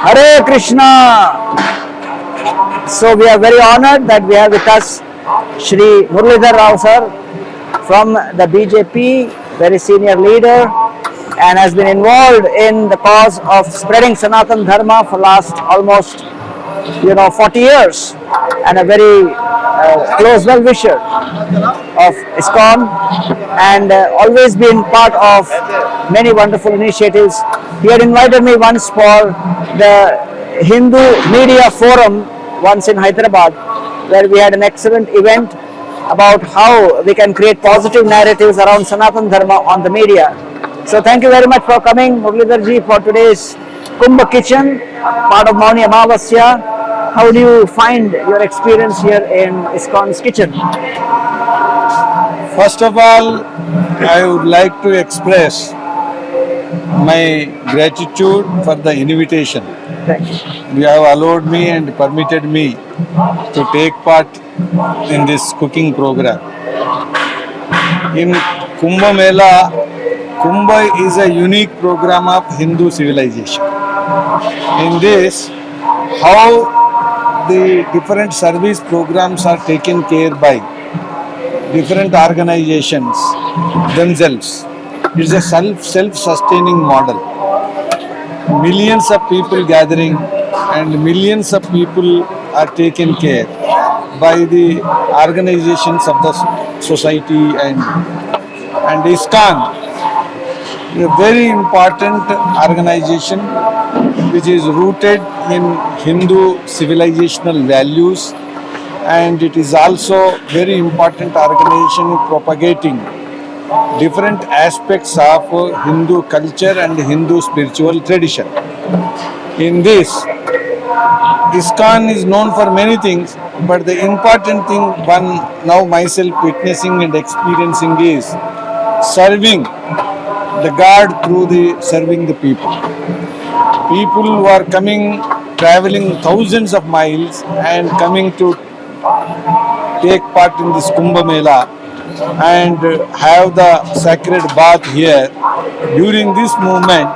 Hare Krishna. So we are very honored that we have with us Shri Muralidhar Rao sir from the BJP, very senior leader, and has been involved in the cause of spreading Sanatan Dharma for last almost 40 years, and a very close well-wisher of ISKCON, and always been part of many wonderful initiatives. He had invited me once for the Hindu Media Forum once in Hyderabad, where we had an excellent event about how we can create positive narratives around Sanatan Dharma on the media. So thank you very much for coming, Muralidhar ji, for today's Kumbh Kitchen, part of Mauni Amavasya. How do you find your experience here in ISKCON's kitchen? First of all, I would like to express my gratitude for the invitation. Thank you. You have allowed me and permitted me to take part in this cooking program. In Kumbh Mela, Kumbh is a unique program of Hindu civilization. In this, how the different service programs are taken care by different organizations themselves. It is a self-sustaining model. Millions of people gathering and millions of people are taken care by the organizations of the society and ISKCON, a very important organization which is rooted in Hindu civilizational values, and it is also very important organization in propagating different aspects of Hindu culture and Hindu spiritual tradition. In this, ISKCON is known for many things, but the important thing one now myself witnessing and experiencing is serving the God through serving the people. People who are coming, traveling thousands of miles and coming to take part in this Kumbh Mela and have the sacred bath here. During this movement,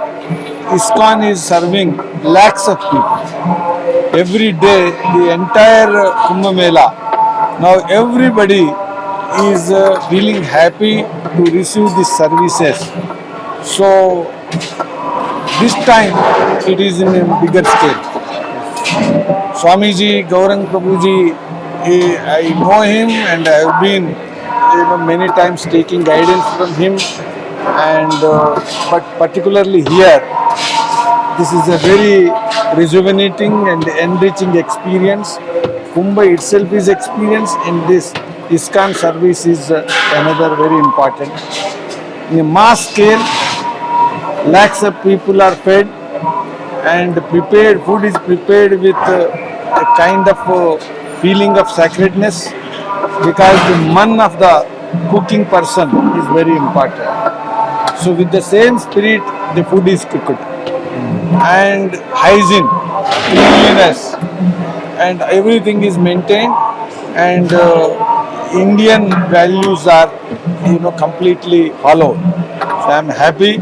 ISKCON is serving lakhs of people. Every day, the entire Kumbh Mela, now everybody is feeling happy to receive these services. So, this time it is in a bigger scale. Swamiji, Gaurang Prabhuji, I know him and I have been many times taking guidance from him, and but particularly here, this is a very rejuvenating and enriching experience. Kumbh itself is experience, and this ISKCON service is another very important. In a mass scale, lakhs of people are fed, and food is prepared with a kind of feeling of sacredness, because the man of the cooking person is very important. So with the same spirit, the food is cooked. And hygiene, cleanliness, and everything is maintained, and Indian values are completely followed. So I am happy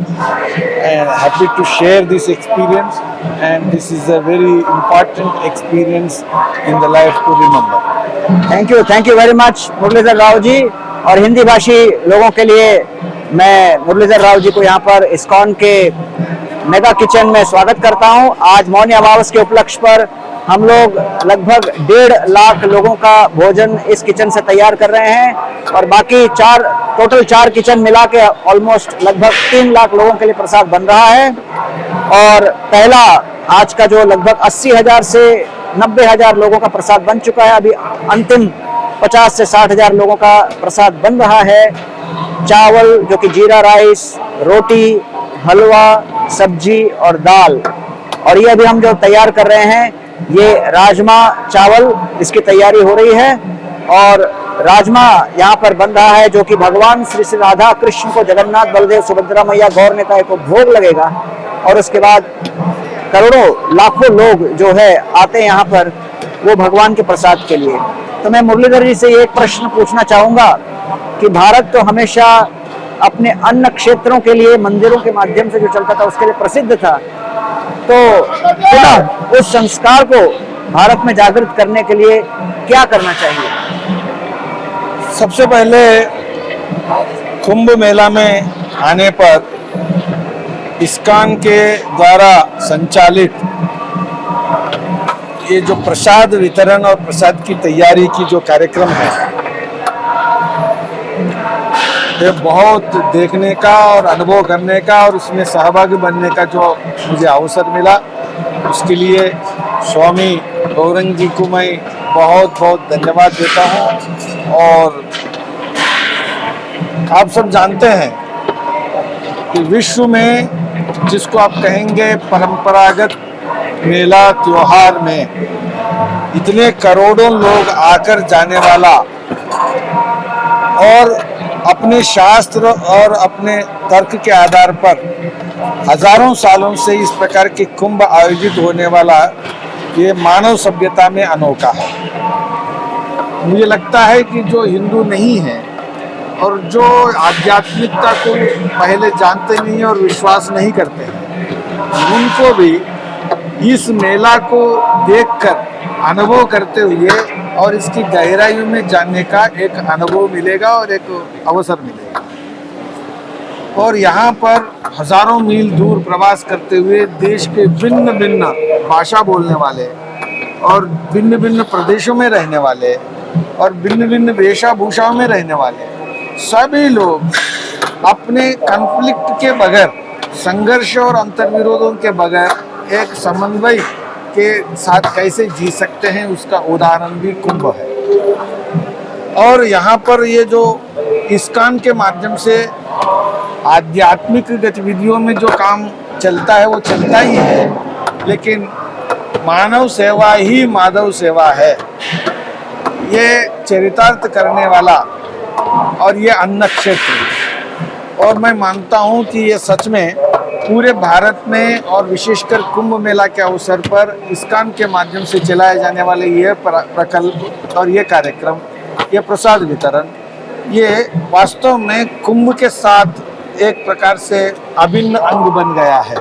to share this experience, and this is a very important experience in the life to remember. Thank you very much Muralidhar Rao ji. और हिंदी भाषी लोगों के लिए मैं मुरलीधर राव जी को यहाँ पर ISKCON के मेगा किचन में स्वागत करता हूँ। आज मौनी अमावस के उपलक्ष्य पर हम लोग लगभग 1.5 लाख लोगों का भोजन इस किचन से तैयार कर रहे हैं, और बाकी टोटल 4 किचन मिला के ऑलमोस्ट लगभग 3 लाख लोगों के लिए प्रसाद बन रहा है। और पहला आज का जो लगभग 80,000 से 90,000 लोगों का प्रसाद बन चुका है, अभी अंतिम 50 से 60,000 लोगों का प्रसाद बन रहा है। चावल जो कि जीरा राइस, रोटी, हलवा, सब्जी और दाल, और ये अभी हम जो तैयार कर रहे हैं ये राजमा चावल, इसकी तैयारी हो रही है। और राजमा यहाँ पर बन रहा है जो कि भगवान श्री श्री राधा कृष्ण को, जगन्नाथ बलदेव सुभद्रा मैया गौर निताय को भोग लगेगा, और उसके बाद करोड़ों लाखों लोग जो है आते हैं यहाँ पर वो भगवान के प्रसाद के लिए। तो मैं मुरलीधर जी से ये एक प्रश्न पूछना चाहूँगा कि भारत तो हमेशा अपने अन्न क्षेत्रों के लिए मंदिरों के माध्यम से जो चलता था उसके लिए प्रसिद्ध था, तो पुनः उस संस्कार को भारत में जागृत करने के लिए क्या करना चाहिए? सबसे पहले कुंभ मेला में आने पर इस्कॉन के द्वारा संचालित ये जो प्रसाद वितरण और प्रसाद की तैयारी की जो कार्यक्रम है, ये बहुत देखने का और अनुभव करने का और उसमें सहभागी बनने का जो मुझे अवसर मिला, उसके लिए स्वामी गौरंग जी को मैं बहुत बहुत धन्यवाद देता हूँ। और आप सब जानते हैं कि विश्व में जिसको आप कहेंगे परंपरागत मेला त्योहार में इतने करोड़ों लोग आकर जाने वाला और अपने शास्त्र और अपने तर्क के आधार पर हजारों सालों से इस प्रकार के कुंभ आयोजित होने वाला ये मानव सभ्यता में अनोखा है। मुझे लगता है कि जो हिंदू नहीं है और जो आध्यात्मिकता को पहले जानते नहीं और विश्वास नहीं करते हैं, उनको भी इस मेला को देखकर अनुभव करते हुए और इसकी गहराइयों में जानने का एक अनुभव मिलेगा और एक अवसर मिलेगा। और यहाँ पर हजारों मील दूर प्रवास करते हुए देश के भिन्न भिन्न भाषा बोलने वाले और भिन्न भिन्न प्रदेशों में रहने वाले और भिन्न भिन्न वेशभूषाओं में रहने वाले सभी लोग अपने कॉन्फ्लिक्ट के बगैर, संघर्ष और अंतर्विरोधों के बगैर एक समन्वय के साथ कैसे जी सकते हैं, उसका उदाहरण भी कुंभ है। और यहाँ पर ये जो इस्कॉन के माध्यम से आध्यात्मिक गतिविधियों में जो काम चलता है वो चलता ही है, लेकिन मानव सेवा ही माधव सेवा है, ये चरितार्थ करने वाला और ये अन्न क्षेत्र। और मैं मानता हूँ कि ये सच में पूरे भारत में और विशेषकर कुंभ मेला के अवसर पर इस्कॉन के माध्यम से चलाए जाने वाले ये प्रकल्प और ये कार्यक्रम, ये प्रसाद वितरण, ये वास्तव में कुंभ के साथ एक प्रकार से अभिन्न अंग बन गया है।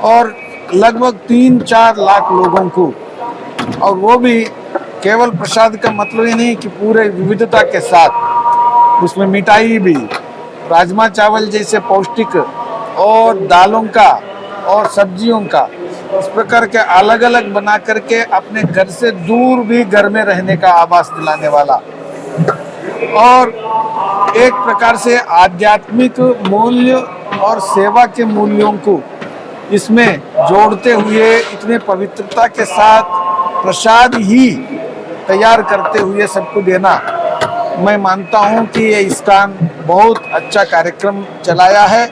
और लगभग 3-4 लाख लोगों को, और वो भी केवल प्रसाद का मतलब ये नहीं कि पूरे विविधता के साथ, उसमें मिठाई भी, राजमा चावल जैसे पौष्टिक और दालों का और सब्जियों का, इस प्रकार के अलग अलग बना करके अपने घर से दूर भी घर में रहने का आभास दिलाने वाला और एक प्रकार से आध्यात्मिक मूल्य और सेवा के मूल्यों को इसमें जोड़ते हुए इतने पवित्रता के साथ प्रसाद ही तैयार करते हुए सबको देना, मैं मानता हूं कि ये इस्कॉन बहुत अच्छा कार्यक्रम चलाया है।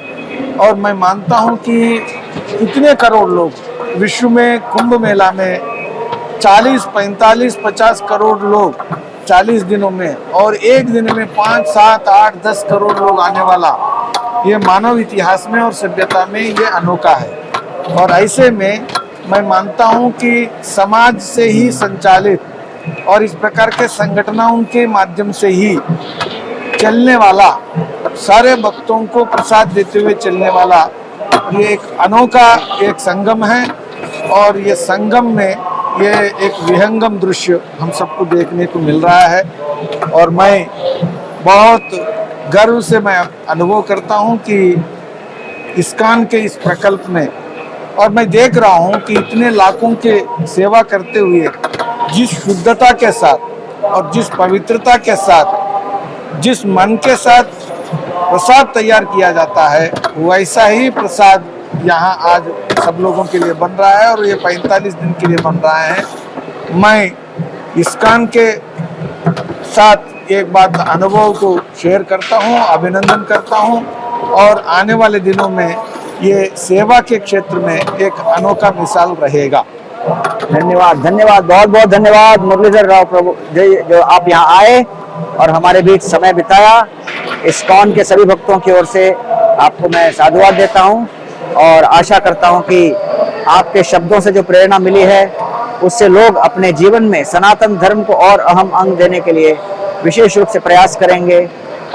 और मैं मानता हूं कि इतने करोड़ लोग विश्व में कुंभ मेला में 40, 45, 50 करोड़ लोग 40 दिनों में और एक दिन में 5, 7, 8, 10 करोड़ लोग आने वाला, ये मानव इतिहास में और सभ्यता में ये अनोखा है। और ऐसे में मैं मानता हूं कि समाज से ही संचालित और इस प्रकार के संगठनों के माध्यम से ही चलने वाला, सारे भक्तों को प्रसाद देते हुए चलने वाला ये एक अनोखा एक संगम है। और ये संगम में ये एक विहंगम दृश्य हम सबको देखने को मिल रहा है। और मैं बहुत गर्व से मैं अनुभव करता हूँ कि इस्कॉन के इस प्रकल्प में, और मैं देख रहा हूँ कि इतने लाखों के सेवा करते हुए जिस शुद्धता के साथ और जिस पवित्रता के साथ, जिस मन के साथ प्रसाद तैयार किया जाता है, वैसा ही प्रसाद यहाँ आज सब लोगों के लिए बन रहा है और ये 45 दिन के लिए बन रहा है। मैं इस्कॉन के साथ एक बात अनुभव को शेयर करता हूँ, अभिनंदन करता हूँ और आने वाले दिनों में ये सेवा के क्षेत्र में एक अनोखा मिसाल रहेगा। धन्यवाद, धन्यवाद, बहुत बहुत धन्यवाद मुरलीधर राव प्रभु जो आप यहाँ आए और हमारे बीच समय बिताया। इस्कॉन के सभी भक्तों की ओर से आपको मैं साधुवाद देता हूँ और आशा करता हूँ कि आपके शब्दों से जो प्रेरणा मिली है उससे लोग अपने जीवन में सनातन धर्म को और अहम अंग देने के लिए विशेष रूप से प्रयास करेंगे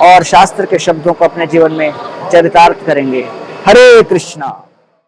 और शास्त्र के शब्दों को अपने जीवन में चरितार्थ करेंगे। हरे कृष्णा।